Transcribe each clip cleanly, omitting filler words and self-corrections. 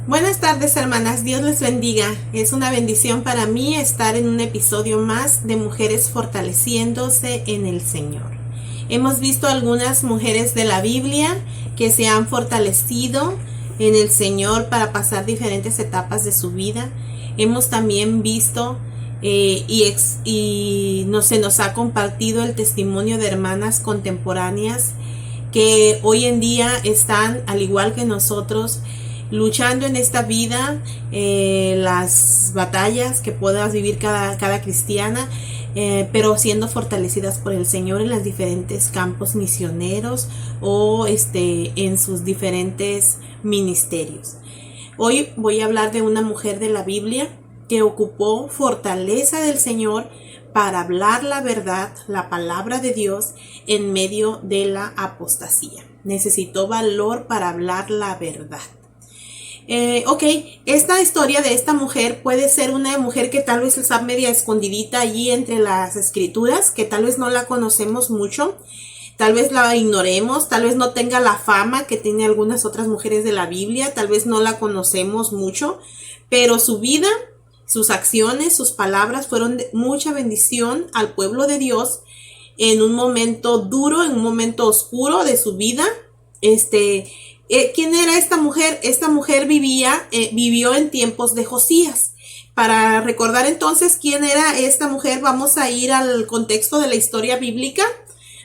Buenas tardes, hermanas, Dios les bendiga. Es una bendición para mí estar en un episodio más de Mujeres Fortaleciéndose en el Señor. Hemos visto algunas mujeres de la Biblia que se han fortalecido en el Señor para pasar diferentes etapas de su vida. Hemos también visto se nos ha compartido el testimonio de hermanas contemporáneas que hoy en día están, al igual que nosotros, luchando en esta vida, las batallas que puedas vivir cada cristiana, pero siendo fortalecidas por el Señor en los diferentes campos misioneros o en sus diferentes ministerios. Hoy voy a hablar de una mujer de la Biblia que ocupó fortaleza del Señor para hablar la verdad, la palabra de Dios en medio de la apostasía. Necesitó valor para hablar la verdad. Esta historia de esta mujer puede ser una mujer que tal vez está media escondidita allí entre las escrituras, que tal vez no la conocemos mucho, tal vez la ignoremos, tal vez no tenga la fama que tiene algunas otras mujeres de la Biblia, tal vez no la conocemos mucho, pero su vida, sus acciones, sus palabras fueron de mucha bendición al pueblo de Dios en un momento duro, en un momento oscuro de su vida. ¿Quién era esta mujer? Esta mujer vivió en tiempos de Josías. Para recordar entonces quién era esta mujer, vamos a ir al contexto de la historia bíblica,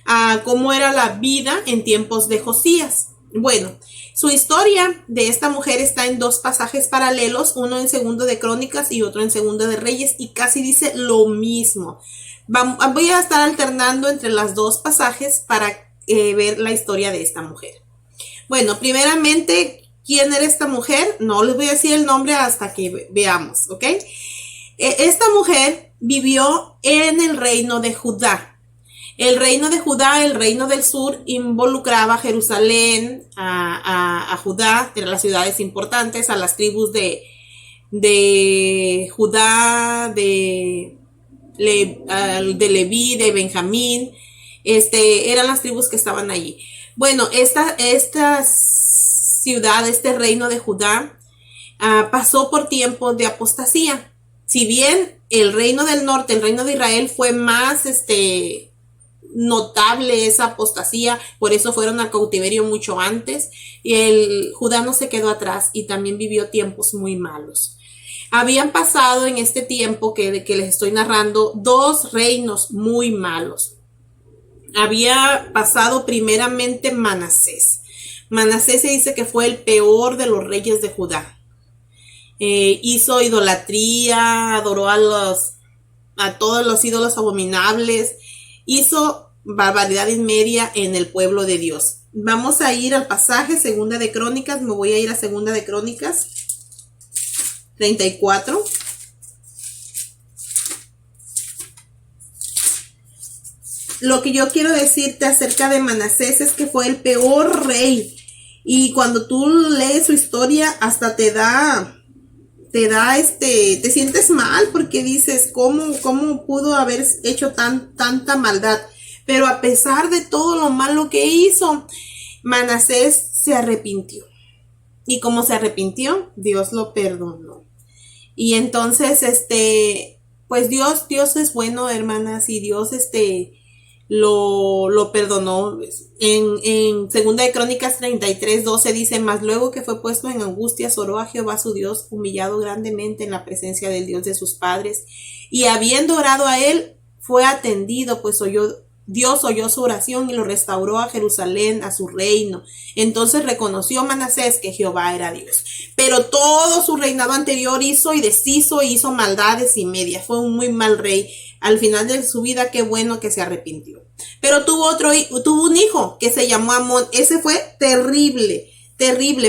a cómo era la vida en tiempos de Josías. Bueno, su historia de esta mujer está en dos pasajes paralelos, uno en Segundo de Crónicas y otro en Segundo de Reyes, y casi dice lo mismo. Voy a estar alternando entre los dos pasajes para ver la historia de esta mujer. Bueno, primeramente, ¿quién era esta mujer? No les voy a decir el nombre hasta que veamos, ¿ok? Esta mujer vivió en el reino de Judá. El reino de Judá, el reino del sur, involucraba a Jerusalén, a Judá, de las ciudades importantes, a las tribus de Judá, de Leví, de Benjamín. Eran las tribus que estaban allí. Bueno, esta ciudad, este reino de Judá, pasó por tiempos de apostasía. Si bien el reino del norte, el reino de Israel, fue más notable esa apostasía, por eso fueron al cautiverio mucho antes, y el Judá no se quedó atrás y también vivió tiempos muy malos. Habían pasado en este tiempo que les estoy narrando dos reinos muy malos. Había pasado primeramente Manasés. Manasés se dice que fue el peor de los reyes de Judá. Hizo idolatría, adoró a todos los ídolos abominables, hizo barbaridad inmedia en el pueblo de Dios. Vamos a ir al pasaje, Segunda de Crónicas, me voy a ir a Segunda de Crónicas 34. Lo que yo quiero decirte acerca de Manasés es que fue el peor rey. Y cuando tú lees su historia, hasta te sientes mal porque dices, ¿cómo pudo haber hecho tanta maldad? Pero a pesar de todo lo malo que hizo, Manasés se arrepintió. Y como se arrepintió, Dios lo perdonó. Y entonces, pues Dios es bueno, hermanas, y Dios, lo perdonó. En Segunda de Crónicas 33:12 dice: mas luego que fue puesto en angustias, oró a Jehová su Dios, humillado grandemente en la presencia del Dios de sus padres, y habiendo orado a él, fue atendido, pues Dios oyó su oración y lo restauró a Jerusalén, a su reino. Entonces reconoció Manasés que Jehová era Dios. Pero todo su reinado anterior hizo y deshizo, hizo maldades y medias. Fue un muy mal rey. Al final de su vida, qué bueno que se arrepintió. Pero tuvo un hijo que se llamó Amón. Ese fue terrible,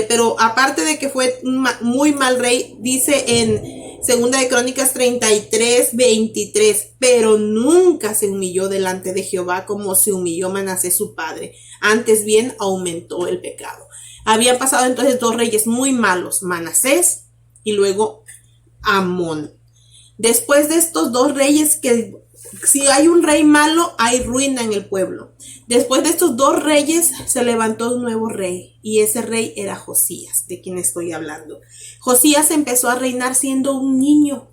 pero aparte de que fue un muy mal rey, dice en Segunda de Crónicas 33:23, pero nunca se humilló delante de Jehová como se humilló Manasés su padre, antes bien aumentó el pecado. Habían pasado entonces dos reyes muy malos, Manasés y luego Amón. Después de estos dos reyes que Si hay un rey malo, hay ruina en el pueblo. Después de estos dos reyes, se levantó un nuevo rey, y ese rey era Josías, de quien estoy hablando. Josías empezó a reinar siendo un niño.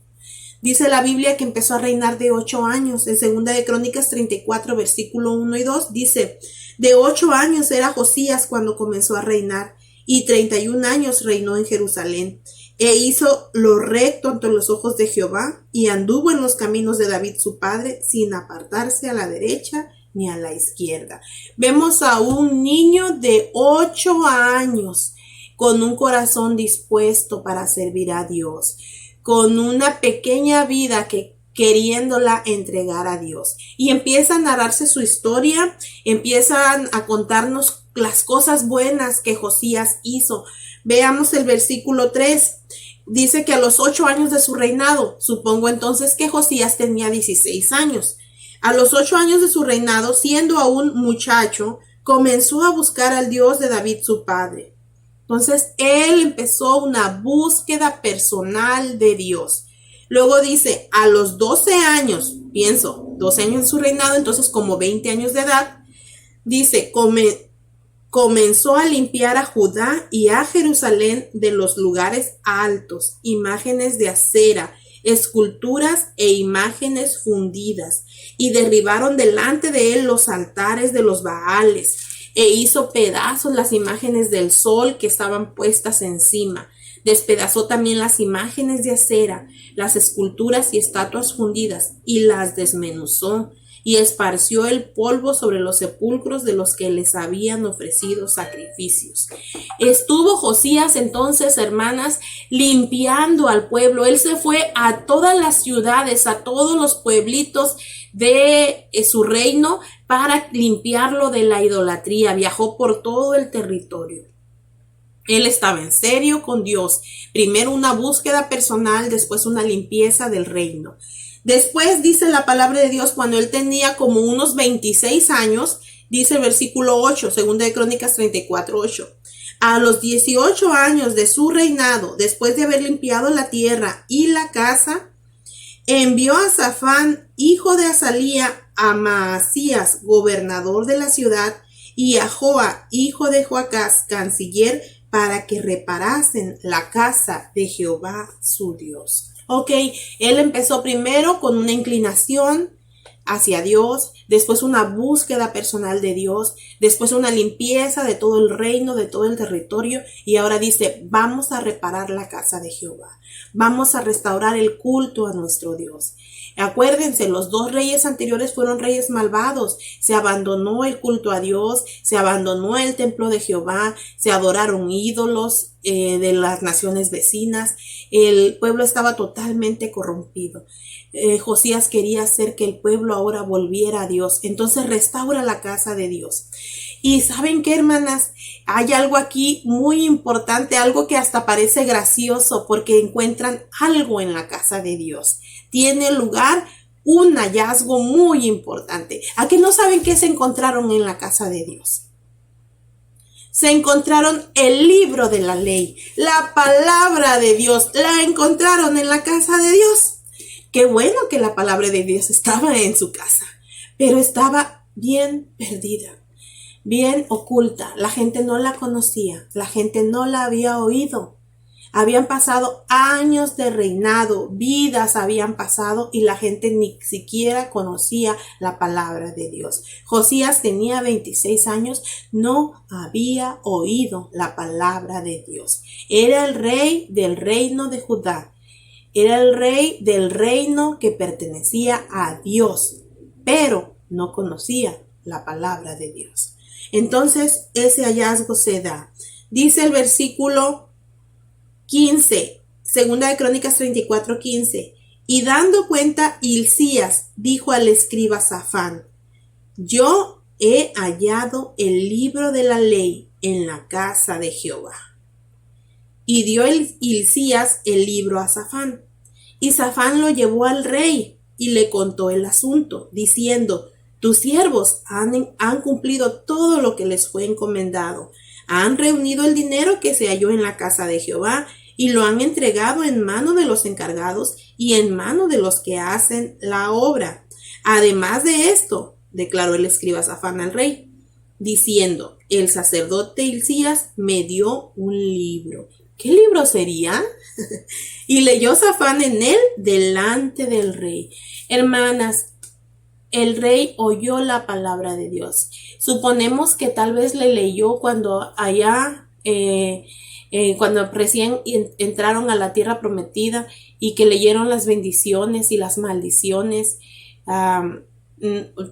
Dice la Biblia que empezó a reinar de 8 años. En 2 Crónicas 34, versículo 1 y 2, dice: de 8 años era Josías cuando comenzó a reinar, y 31 años reinó en Jerusalén. E hizo lo recto ante los ojos de Jehová, y anduvo en los caminos de David su padre, sin apartarse a la derecha ni a la izquierda. Vemos a un niño de 8 años con un corazón dispuesto para servir a Dios, con una pequeña vida que queriéndola entregar a Dios. Y empieza a narrarse su historia, empiezan a contarnos las cosas buenas que Josías hizo. Veamos el versículo 3. Dice que a los 8 años de su reinado, supongo entonces que Josías tenía 16 años. A los 8 años de su reinado, siendo aún muchacho, comenzó a buscar al Dios de David su padre. Entonces, él empezó una búsqueda personal de Dios. Luego dice, a los 12 años, pienso, 12 años de su reinado, entonces como 20 años de edad, dice, comenzó a limpiar a Judá y a Jerusalén de los lugares altos, imágenes de acera, esculturas e imágenes fundidas, y derribaron delante de él los altares de los Baales, e hizo pedazos las imágenes del sol que estaban puestas encima. Despedazó también las imágenes de acera, las esculturas y estatuas fundidas, y las desmenuzó, y esparció el polvo sobre los sepulcros de los que les habían ofrecido sacrificios. Estuvo Josías entonces, hermanas, limpiando al pueblo. Él se fue a todas las ciudades, a todos los pueblitos de su reino para limpiarlo de la idolatría. Viajó por todo el territorio. Él estaba en serio con Dios. Primero una búsqueda personal, después una limpieza del reino. Después dice la palabra de Dios, cuando él tenía como unos 26 años, dice el versículo 8, 2 8. A los 18 años de su reinado, después de haber limpiado la tierra y la casa, envió a Safán, hijo de Azalía, a Maasías, gobernador de la ciudad, y a Joa, hijo de Joacás, canciller, para que reparasen la casa de Jehová su Dios. Ok, él empezó primero con una inclinación hacia Dios, después una búsqueda personal de Dios, después una limpieza de todo el reino, de todo el territorio, y ahora dice, vamos a reparar la casa de Jehová, vamos a restaurar el culto a nuestro Dios. Acuérdense, los dos reyes anteriores fueron reyes malvados. Se abandonó el culto a Dios, se abandonó el templo de Jehová, se adoraron ídolos de las naciones vecinas. El pueblo estaba totalmente corrompido. Josías quería hacer que el pueblo ahora volviera a Dios. Entonces restaura la casa de Dios. Y ¿saben qué, hermanas? Hay algo aquí muy importante, algo que hasta parece gracioso, porque encuentran algo en la casa de Dios. Tiene lugar un hallazgo muy importante. ¿A qué no saben qué se encontraron en la casa de Dios? Se encontraron el libro de la ley, la palabra de Dios, la encontraron en la casa de Dios. Qué bueno que la palabra de Dios estaba en su casa, pero estaba bien perdida, bien oculta. La gente no la conocía, la gente no la había oído. Habían pasado años de reinado, vidas habían pasado y la gente ni siquiera conocía la palabra de Dios. Josías tenía 26 años, no había oído la palabra de Dios. Era el rey del reino de Judá. Era el rey del reino que pertenecía a Dios, pero no conocía la palabra de Dios. Entonces ese hallazgo se da. Dice el versículo 15, 2 Crónicas 34:15, y dando cuenta Hilcías dijo al escriba Safán, yo he hallado el libro de la ley en la casa de Jehová. Y dio Hilcías el libro a Safán, y Safán lo llevó al rey y le contó el asunto, diciendo, tus siervos han cumplido todo lo que les fue encomendado. Han reunido el dinero que se halló en la casa de Jehová y lo han entregado en mano de los encargados y en mano de los que hacen la obra. Además de esto, declaró el escriba Safán al rey, diciendo, el sacerdote Hilcías me dio un libro. ¿Qué libro sería? Y leyó Safán en él delante del rey. Hermanas, el rey oyó la palabra de Dios. Suponemos que tal vez le leyó cuando allá, cuando recién entraron a la tierra prometida y que leyeron las bendiciones y las maldiciones. O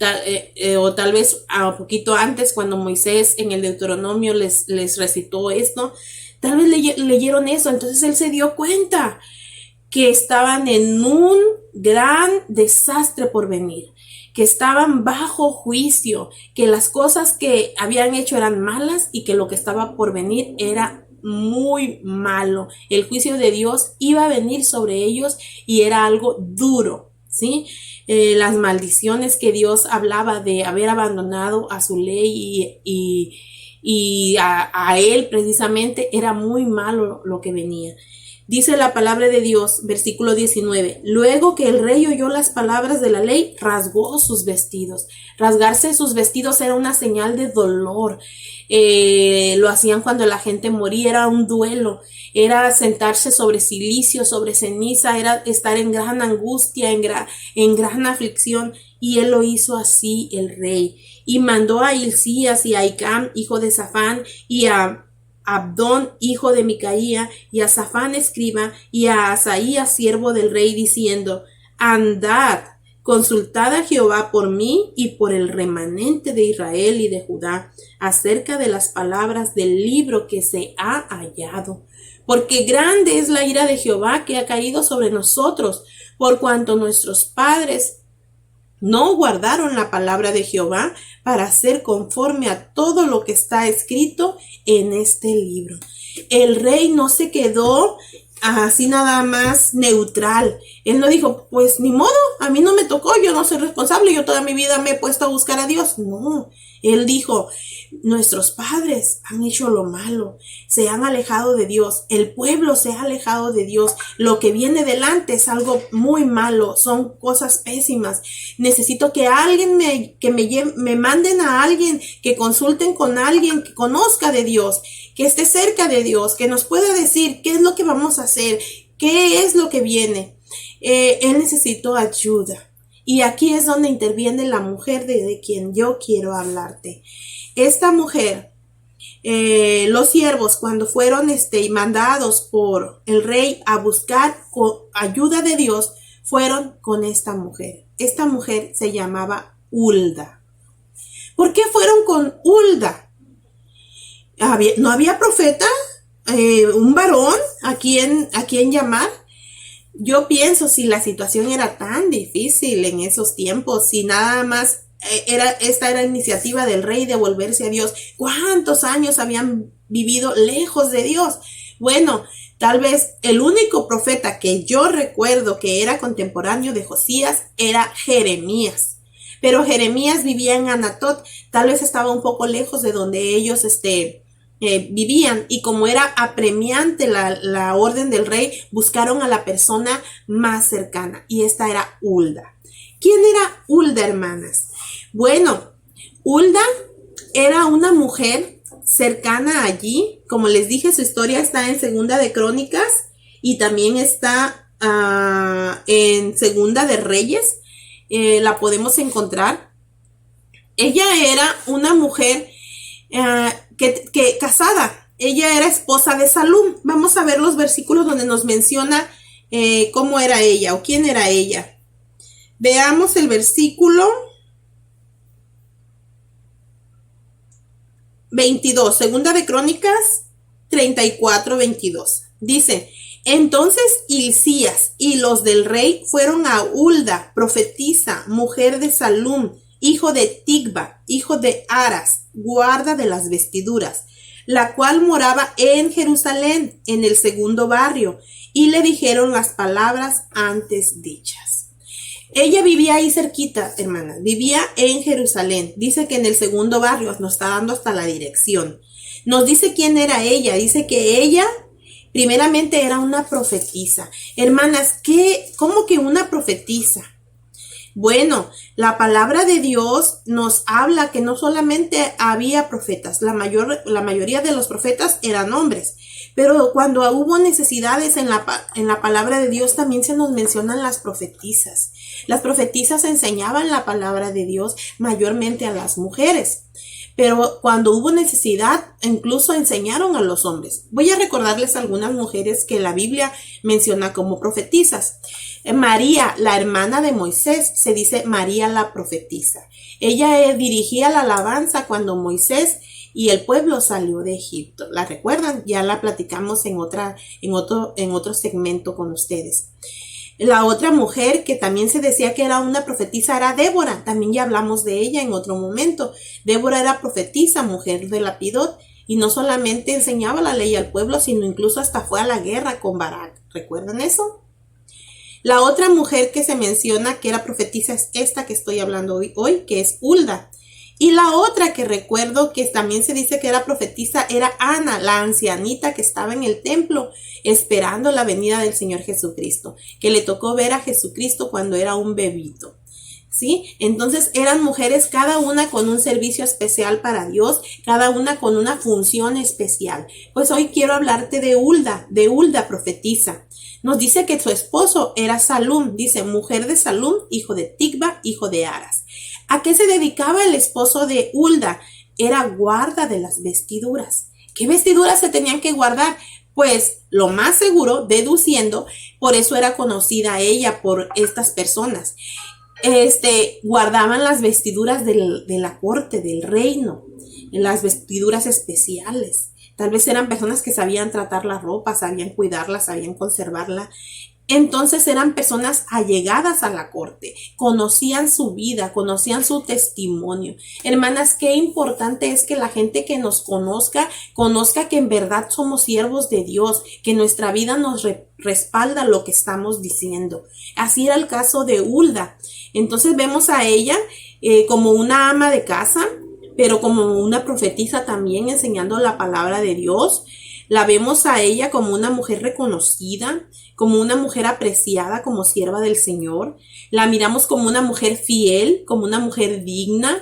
tal vez a poquito antes, cuando Moisés en el Deuteronomio les recitó esto, tal vez leyeron eso. Entonces él se dio cuenta que estaban en un gran desastre por venir, que estaban bajo juicio, que las cosas que habían hecho eran malas y que lo que estaba por venir era muy malo. El juicio de Dios iba a venir sobre ellos y era algo duro, ¿sí? Las maldiciones que Dios hablaba de haber abandonado a su ley y a él precisamente, era muy malo lo que venía. Dice la palabra de Dios, versículo 19, luego que el rey oyó las palabras de la ley, rasgó sus vestidos. Rasgarse sus vestidos era una señal de dolor. Lo hacían cuando la gente moría, era un duelo, era sentarse sobre silicio, sobre ceniza, era estar en gran angustia, en gran aflicción, y él lo hizo así, el rey. Y mandó a Hilcías y a Ahicam, hijo de Safán, y a Abdón, hijo de Micaía, y a Safán, escriba, y a Asaías, siervo del rey, diciendo, andad, consultad a Jehová por mí y por el remanente de Israel y de Judá, acerca de las palabras del libro que se ha hallado. Porque grande es la ira de Jehová que ha caído sobre nosotros, por cuanto nuestros padres no guardaron la palabra de Jehová para hacer conforme a todo lo que está escrito en este libro. El rey no se quedó así nada más neutral. Él no dijo, pues ni modo, a mí no me tocó, yo no soy responsable, yo toda mi vida me he puesto a buscar a Dios. No, él dijo, nuestros padres han hecho lo malo, se han alejado de Dios, el pueblo se ha alejado de Dios, lo que viene delante es algo muy malo, son cosas pésimas. Necesito que alguien me manden a alguien, que consulten con alguien que conozca de Dios, que esté cerca de Dios, que nos pueda decir qué es lo que vamos a hacer, qué es lo que viene. Él necesitó ayuda. Y aquí es donde interviene la mujer de quien yo quiero hablarte. Esta mujer, los siervos, cuando fueron mandados por el rey a buscar ayuda de Dios, fueron con esta mujer. Esta mujer se llamaba Hulda. ¿Por qué fueron con Hulda? ¿No había profeta? ¿Un varón a quien llamar? Yo pienso, si la situación era tan difícil en esos tiempos, si nada más esta era iniciativa del rey de volverse a Dios, ¿cuántos años habían vivido lejos de Dios? Bueno, tal vez el único profeta que yo recuerdo que era contemporáneo de Josías era Jeremías. Pero Jeremías vivía en Anatot, tal vez estaba un poco lejos de donde ellos vivían, y como era apremiante la orden del rey, buscaron a la persona más cercana, y esta era Hulda. ¿Quién era Hulda, hermanas? Bueno, Hulda era una mujer cercana allí. Como les dije, su historia está en Segunda de Crónicas y también está en Segunda de Reyes. La podemos encontrar. Ella era una mujer que casada. Ella era esposa de Salum. Vamos a ver los versículos donde nos menciona cómo era ella o quién era ella. Veamos el versículo 22, Segunda de Crónicas 34, 22. Dice, entonces Hilcías y los del rey fueron a Hulda, profetisa, mujer de Salum, hijo de Tigba, hijo de Aras, guarda de las vestiduras, la cual moraba en Jerusalén, en el segundo barrio, y le dijeron las palabras antes dichas. Ella vivía ahí cerquita, hermanas, vivía en Jerusalén. Dice que en el segundo barrio, nos está dando hasta la dirección. Nos dice quién era ella. Dice que ella primeramente era una profetisa. Hermanas, ¿cómo que una profetisa? Bueno, la palabra de Dios nos habla que no solamente había profetas, la mayoría de los profetas eran hombres, pero cuando hubo necesidades en la palabra de Dios también se nos mencionan las profetisas. Las profetisas enseñaban la palabra de Dios mayormente a las mujeres. Pero cuando hubo necesidad, incluso enseñaron a los hombres. Voy a recordarles algunas mujeres que la Biblia menciona como profetisas. María, la hermana de Moisés, se dice María la profetisa. Ella dirigía la alabanza cuando Moisés y el pueblo salió de Egipto. ¿La recuerdan? Ya la platicamos en otro segmento con ustedes. La otra mujer que también se decía que era una profetisa era Débora. También ya hablamos de ella en otro momento. Débora era profetisa, mujer de Lapidot, y no solamente enseñaba la ley al pueblo, sino incluso hasta fue a la guerra con Barak. ¿Recuerdan eso? La otra mujer que se menciona que era profetisa es esta que estoy hablando hoy, que es Hulda. Y la otra que recuerdo que también se dice que era profetisa era Ana, la ancianita que estaba en el templo esperando la venida del Señor Jesucristo, que le tocó ver a Jesucristo cuando era un bebito. ¿Sí? Entonces eran mujeres cada una con un servicio especial para Dios, cada una con una función especial. Pues hoy quiero hablarte de Hulda profetisa. Nos dice que su esposo era Salum, dice mujer de Salum, hijo de Tigba, hijo de Aras. ¿A qué se dedicaba el esposo de Hulda? Era guarda de las vestiduras. ¿Qué vestiduras se tenían que guardar? Pues lo más seguro, deduciendo, por eso era conocida ella por estas personas. Guardaban las vestiduras de la corte, del reino, las vestiduras especiales. Tal vez eran personas que sabían tratar la ropa, sabían cuidarla, sabían conservarla. Entonces eran personas allegadas a la corte, conocían su vida, conocían su testimonio. Hermanas, qué importante es que la gente que nos conozca que en verdad somos siervos de Dios, que nuestra vida nos respalda lo que estamos diciendo. Así era el caso de Hulda. Entonces vemos a ella como una ama de casa, pero como una profetisa también enseñando la palabra de Dios. La vemos a ella como una mujer reconocida, como una mujer apreciada como sierva del Señor. La miramos como una mujer fiel, como una mujer digna,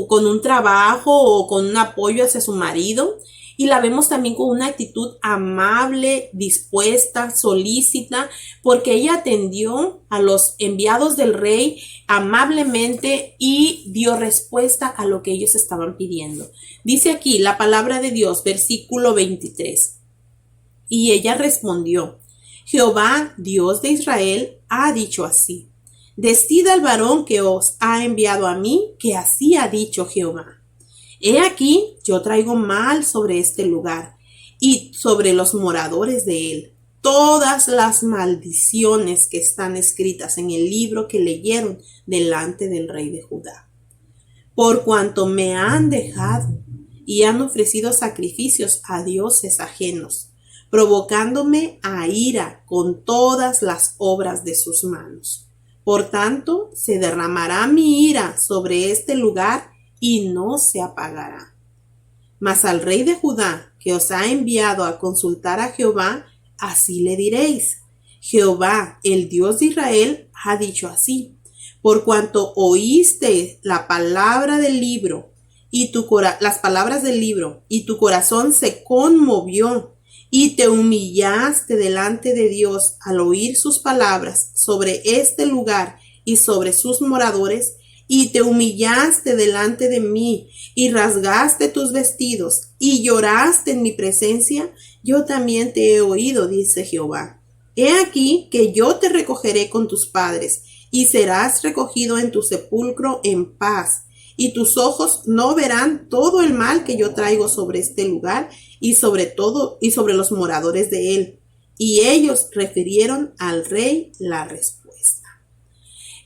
con un trabajo o con un apoyo hacia su marido. Y la vemos también con una actitud amable, dispuesta, solícita, porque ella atendió a los enviados del rey amablemente y dio respuesta a lo que ellos estaban pidiendo. Dice aquí la palabra de Dios, versículo 23. Y ella respondió: Jehová, Dios de Israel, ha dicho así: Decid al varón que os ha enviado a mí, que así ha dicho Jehová. He aquí, yo traigo mal sobre este lugar y sobre los moradores de él todas las maldiciones que están escritas en el libro que leyeron delante del rey de Judá. Por cuanto me han dejado y han ofrecido sacrificios a dioses ajenos, provocándome a ira con todas las obras de sus manos. Por tanto, se derramará mi ira sobre este lugar y no se apagará. Mas al rey de Judá, que os ha enviado a consultar a Jehová, así le diréis: Jehová, el Dios de Israel, ha dicho así: por cuanto oíste la palabra del libro y las palabras del libro, y tu corazón se conmovió, y te humillaste delante de Dios al oír sus palabras sobre este lugar y sobre sus moradores, y te humillaste delante de mí, y rasgaste tus vestidos, y lloraste en mi presencia, yo también te he oído, dice Jehová. He aquí que yo te recogeré con tus padres, y serás recogido en tu sepulcro en paz, y tus ojos no verán todo el mal que yo traigo sobre este lugar, y sobre los moradores de él. Y ellos refirieron al rey la respuesta.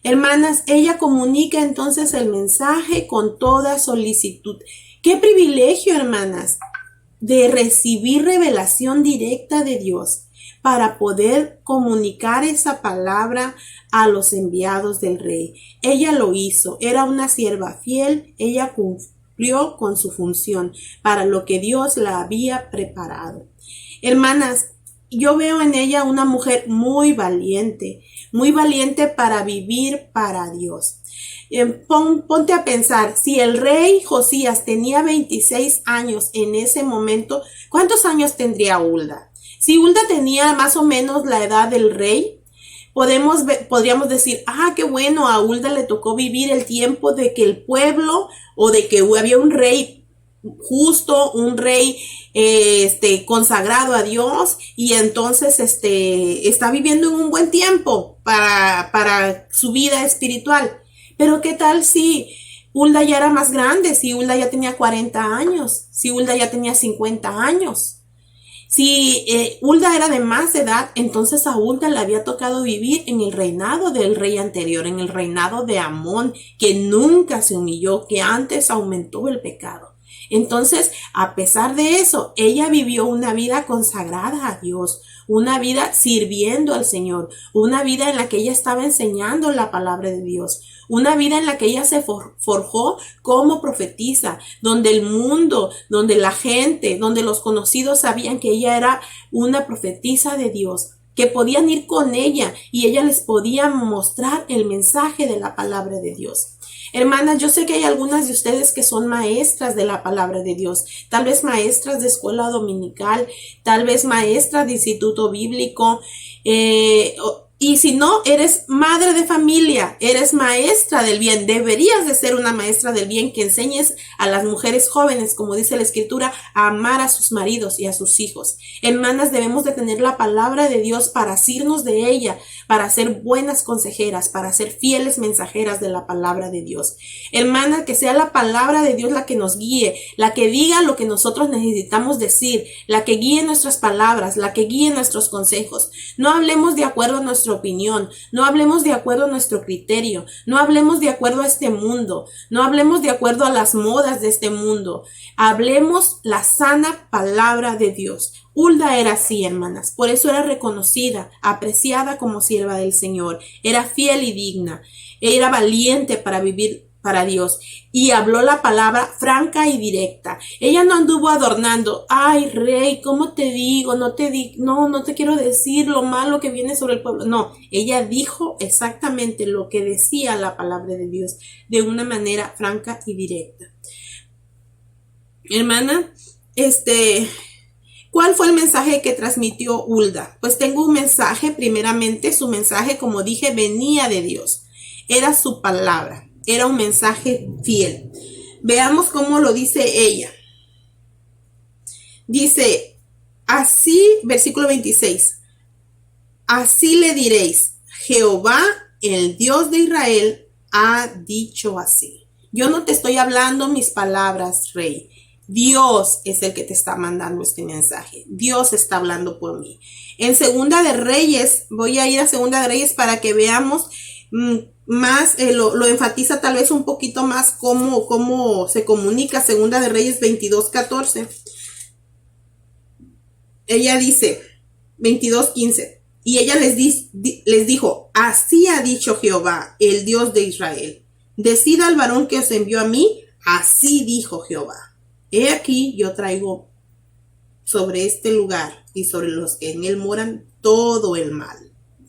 Hermanas, ella comunica entonces el mensaje con toda solicitud. ¡Qué privilegio, hermanas, de recibir revelación directa de Dios para poder comunicar esa palabra a los enviados del rey! Ella lo hizo, era una sierva fiel, ella cumplió con su función para lo que Dios la había preparado. Hermanas, yo veo en ella una mujer muy valiente para vivir para Dios. Ponte a pensar, si el rey Josías tenía 26 años en ese momento, ¿cuántos años tendría Hulda? Si Hulda tenía más o menos la edad del rey, podríamos decir, qué bueno, a Hulda le tocó vivir el tiempo de que el pueblo o de que había un rey justo, un rey consagrado a Dios, y entonces está viviendo en un buen tiempo para su vida espiritual. Pero ¿qué tal si Hulda ya era más grande? Si Hulda ya tenía 40 años, si Hulda ya tenía 50 años. Si Hulda era de más edad, entonces a Hulda le había tocado vivir en el reinado del rey anterior, en el reinado de Amón, que nunca se humilló, que antes aumentó el pecado. Entonces, a pesar de eso, ella vivió una vida consagrada a Dios, una vida sirviendo al Señor, una vida en la que ella estaba enseñando la palabra de Dios, una vida en la que ella se forjó como profetisa, donde el mundo, donde la gente, donde los conocidos sabían que ella era una profetisa de Dios, que podían ir con ella y ella les podía mostrar el mensaje de la palabra de Dios. Hermanas, yo sé que hay algunas de ustedes que son maestras de la palabra de Dios, tal vez maestras de escuela dominical, tal vez maestras de instituto bíblico, y si no, eres madre de familia, eres maestra del bien, deberías de ser una maestra del bien que enseñes a las mujeres jóvenes, como dice la escritura, a amar a sus maridos y a sus hijos. Hermanas, debemos de tener la palabra de Dios para asirnos de ella, para ser buenas consejeras, para ser fieles mensajeras de la palabra de Dios. Hermanas, que sea la palabra de Dios la que nos guíe, la que diga lo que nosotros necesitamos decir, la que guíe nuestras palabras, la que guíe nuestros consejos. No hablemos de acuerdo a nuestra opinión, no hablemos de acuerdo a nuestro criterio, no hablemos de acuerdo a este mundo, no hablemos de acuerdo a las modas de este mundo. Hablemos la sana palabra de Dios. Hulda era así, hermanas, por eso era reconocida, apreciada como sierva del Señor, era fiel y digna, era valiente para vivir para Dios y habló la palabra franca y directa. Ella no anduvo adornando, ay rey, ¿cómo te digo? No te quiero decir lo malo que viene sobre el pueblo. No, ella dijo exactamente lo que decía la palabra de Dios de una manera franca y directa. Hermana, ¿cuál fue el mensaje que transmitió Hulda? Pues tengo un mensaje, primeramente su mensaje, como dije, venía de Dios. Era su palabra, era un mensaje fiel. Veamos cómo lo dice ella. Dice, así, versículo 26, así le diréis, Jehová, el Dios de Israel, ha dicho así. Yo no te estoy hablando mis palabras, rey. Dios es el que te está mandando este mensaje. Dios está hablando por mí. En Segunda de Reyes, voy a ir a Segunda de Reyes para que veamos más, lo enfatiza tal vez un poquito más cómo se comunica. Segunda de Reyes 22:14. Ella dice, 22:15, y ella les dijo, así ha dicho Jehová, el Dios de Israel. Decida al varón que os envió a mí, así dijo Jehová. He aquí yo traigo sobre este lugar y sobre los que en él moran todo el mal.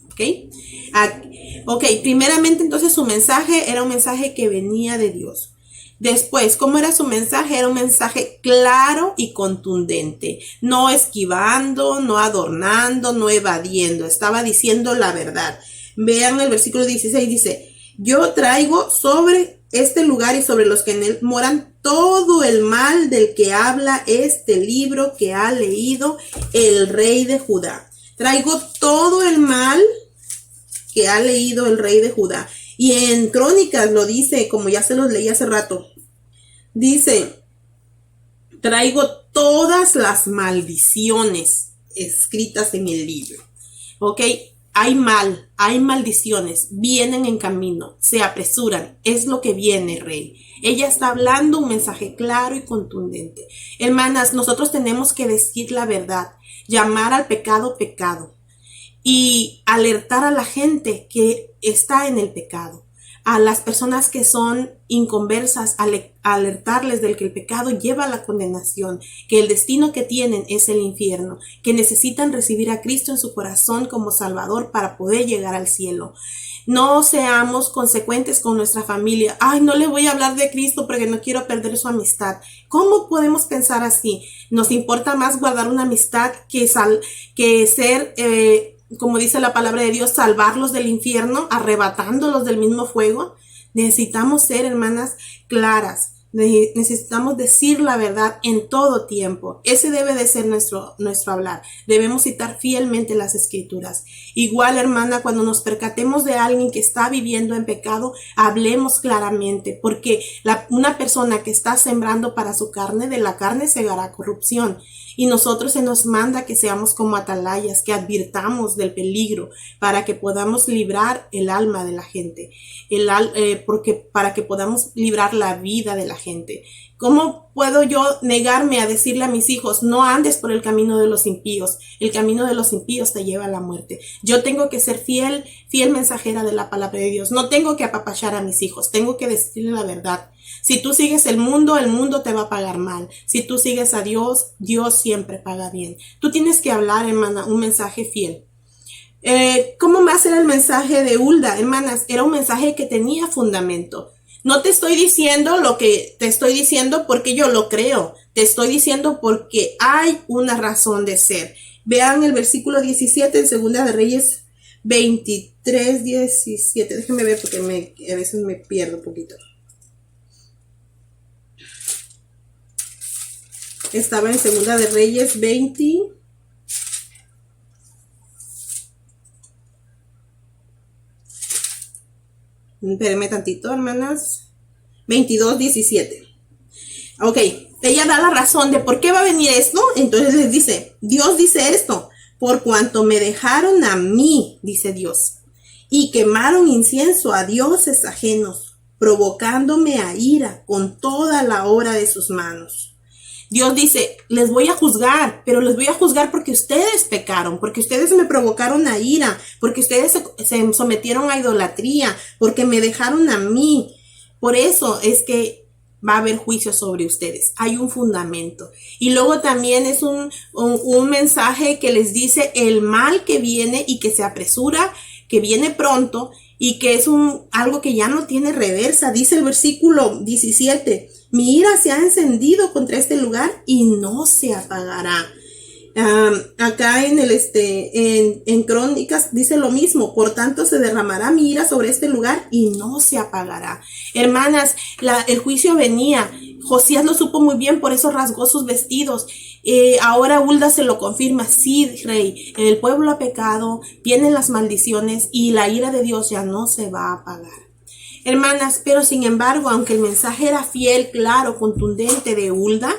¿Ok? Primeramente entonces su mensaje era un mensaje que venía de Dios. Después, ¿cómo era su mensaje? Era un mensaje claro y contundente, no esquivando, no adornando, no evadiendo, estaba diciendo la verdad. Vean el versículo 16, dice, yo traigo sobre este lugar y sobre los que en él moran todo el mal del que habla este libro que ha leído el rey de Judá. Traigo todo el mal que ha leído el rey de Judá. Y en Crónicas lo dice, como ya se los leí hace rato. Dice, traigo todas las maldiciones escritas en el libro. ¿Ok? Hay mal, hay maldiciones, vienen en camino, se apresuran, es lo que viene, rey. Ella está hablando un mensaje claro y contundente. Hermanas, nosotros tenemos que decir la verdad, llamar al pecado pecado y alertar a la gente que está en el pecado. a las personas que son inconversas, alertarles de que el pecado lleva a la condenación, que el destino que tienen es el infierno, que necesitan recibir a Cristo en su corazón como Salvador para poder llegar al cielo. No seamos consecuentes con nuestra familia. Ay, no le voy a hablar de Cristo porque no quiero perder su amistad. ¿Cómo podemos pensar así? Nos importa más guardar una amistad que ser, como dice la palabra de Dios, salvarlos del infierno, arrebatándolos del mismo fuego. Necesitamos ser, hermanas, claras. Necesitamos decir la verdad en todo tiempo. Ese debe de ser nuestro hablar. Debemos citar fielmente las escrituras. Igual, hermana, cuando nos percatemos de alguien que está viviendo en pecado, hablemos claramente, porque una persona que está sembrando para su carne, de la carne segará corrupción. Y nosotros se nos manda que seamos como atalayas, que advirtamos del peligro para que podamos librar el alma de la gente, para que podamos librar la vida de la gente. ¿Cómo puedo yo negarme a decirle a mis hijos, no andes por el camino de los impíos? El camino de los impíos te lleva a la muerte. Yo tengo que ser fiel mensajera de la palabra de Dios. No tengo que apapachar a mis hijos, tengo que decirle la verdad. Si tú sigues el mundo te va a pagar mal. Si tú sigues a Dios, Dios siempre paga bien. Tú tienes que hablar, hermana, un mensaje fiel. ¿Cómo más era el mensaje de Hulda? Hermanas, era un mensaje que tenía fundamento. No te estoy diciendo lo que te estoy diciendo porque yo lo creo. Te estoy diciendo porque hay una razón de ser. Vean el versículo 17 en Segunda de Reyes 23, 17. Déjenme ver porque a veces me pierdo un poquito. Estaba en Segunda de Reyes 20. Espérenme tantito, hermanas. 22, 17. Ok, ella da la razón de por qué va a venir esto. Entonces les dice, Dios dice esto: por cuanto me dejaron a mí, dice Dios, y quemaron incienso a dioses ajenos, provocándome a ira con toda la obra de sus manos. Dios dice, les voy a juzgar, pero les voy a juzgar porque ustedes pecaron, porque ustedes me provocaron a ira, porque ustedes se sometieron a idolatría, porque me dejaron a mí. Por eso es que va a haber juicio sobre ustedes. Hay un fundamento. Y luego también es un mensaje que les dice el mal que viene y que se apresura, que viene pronto y que es algo que ya no tiene reversa. Dice el versículo 17, mi ira se ha encendido contra este lugar y no se apagará. Acá en Crónicas dice lo mismo, por tanto se derramará mi ira sobre este lugar y no se apagará. Hermanas, el juicio venía. Josías lo supo muy bien, por eso rasgó sus vestidos. Ahora Hulda se lo confirma, sí, rey, el pueblo ha pecado, vienen las maldiciones y la ira de Dios ya no se va a apagar. Hermanas, pero sin embargo, aunque el mensaje era fiel, claro, contundente de Hulda,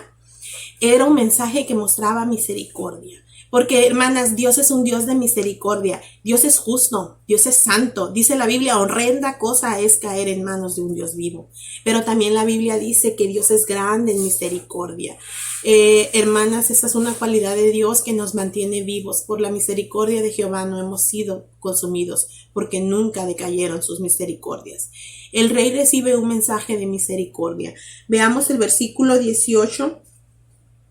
era un mensaje que mostraba misericordia. Porque, hermanas, Dios es un Dios de misericordia. Dios es justo, Dios es santo. Dice la Biblia, horrenda cosa es caer en manos de un Dios vivo. Pero también la Biblia dice que Dios es grande en misericordia. Hermanas, esa es una cualidad de Dios que nos mantiene vivos. Por la misericordia de Jehová no hemos sido consumidos, porque nunca decayeron sus misericordias. El rey recibe un mensaje de misericordia. Veamos el versículo 18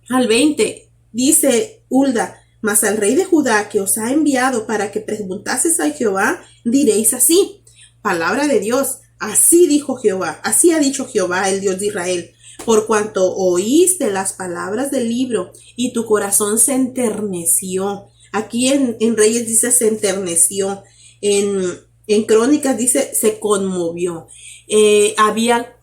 al 20. Dice Hulda, mas al rey de Judá que os ha enviado para que preguntases a Jehová, diréis así, palabra de Dios, así dijo Jehová, así ha dicho Jehová, el Dios de Israel, por cuanto oíste las palabras del libro y tu corazón se enterneció. Aquí en Reyes dice se enterneció, en Crónicas dice se conmovió. Había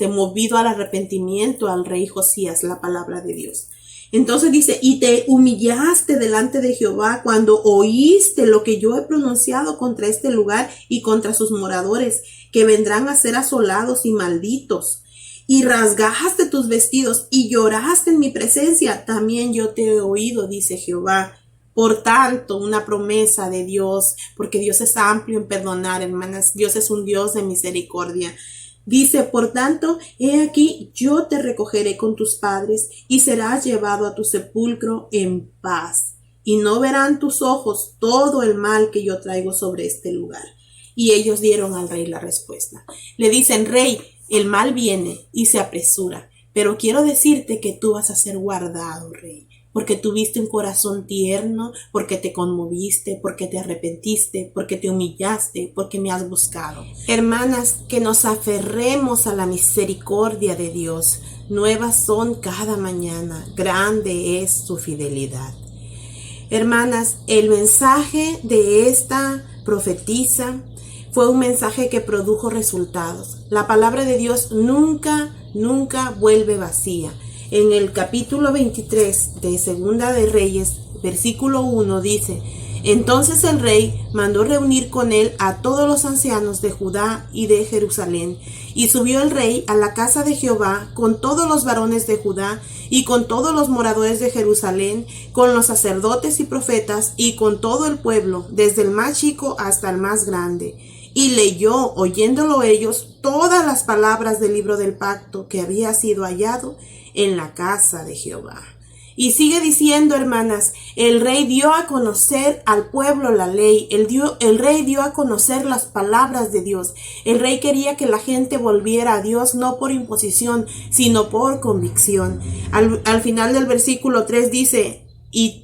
movido al arrepentimiento al rey Josías, la palabra de Dios. Entonces dice, y te humillaste delante de Jehová cuando oíste lo que yo he pronunciado contra este lugar y contra sus moradores, que vendrán a ser asolados y malditos. Y rasgaste tus vestidos y lloraste en mi presencia. También yo te he oído, dice Jehová. Por tanto, una promesa de Dios, porque Dios es amplio en perdonar, hermanas. Dios es un Dios de misericordia. Dice, por tanto, he aquí, yo te recogeré con tus padres y serás llevado a tu sepulcro en paz. Y no verán tus ojos todo el mal que yo traigo sobre este lugar. Y ellos dieron al rey la respuesta. Le dicen: rey, el mal viene y se apresura, pero quiero decirte que tú vas a ser guardado, rey, porque tuviste un corazón tierno, porque te conmoviste, porque te arrepentiste, porque te humillaste, porque me has buscado. Hermanas, que nos aferremos a la misericordia de Dios. Nuevas son cada mañana, grande es su fidelidad. Hermanas, el mensaje de esta profetisa fue un mensaje que produjo resultados. La palabra de Dios nunca vuelve vacía. En el capítulo 23 de Segunda de Reyes, versículo 1 dice: entonces el rey mandó reunir con él a todos los ancianos de Judá y de Jerusalén, y subió el rey a la casa de Jehová con todos los varones de Judá y con todos los moradores de Jerusalén, con los sacerdotes y profetas y con todo el pueblo, desde el más chico hasta el más grande. Y leyó, oyéndolo ellos, todas las palabras del libro del pacto que había sido hallado en la casa de Jehová. Y sigue diciendo, hermanas, el rey dio a conocer al pueblo la ley, el rey dio a conocer las palabras de Dios. El rey quería que la gente volviera a Dios no por imposición, sino por convicción. Al final del versículo 3 dice: y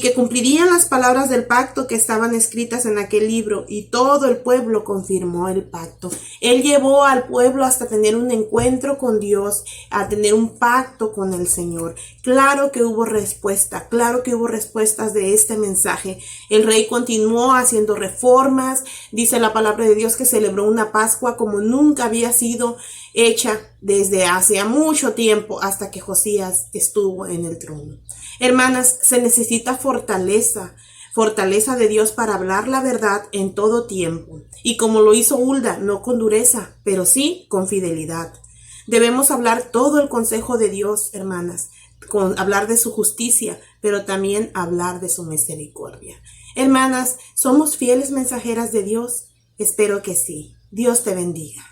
que cumplirían las palabras del pacto que estaban escritas en aquel libro, y todo el pueblo confirmó el pacto. Él llevó al pueblo hasta tener un encuentro con Dios, a tener un pacto con el Señor. Claro que hubo respuesta, claro que hubo respuestas de este mensaje. El rey continuó haciendo reformas. Dice la palabra de Dios que celebró una Pascua como nunca había sido hecha desde hace mucho tiempo, hasta que Josías estuvo en el trono. Hermanas, se necesita fortaleza de Dios para hablar la verdad en todo tiempo. Y como lo hizo Hulda, no con dureza, pero sí con fidelidad. Debemos hablar todo el consejo de Dios, hermanas, hablar de su justicia, pero también hablar de su misericordia. Hermanas, ¿somos fieles mensajeras de Dios? Espero que sí. Dios te bendiga.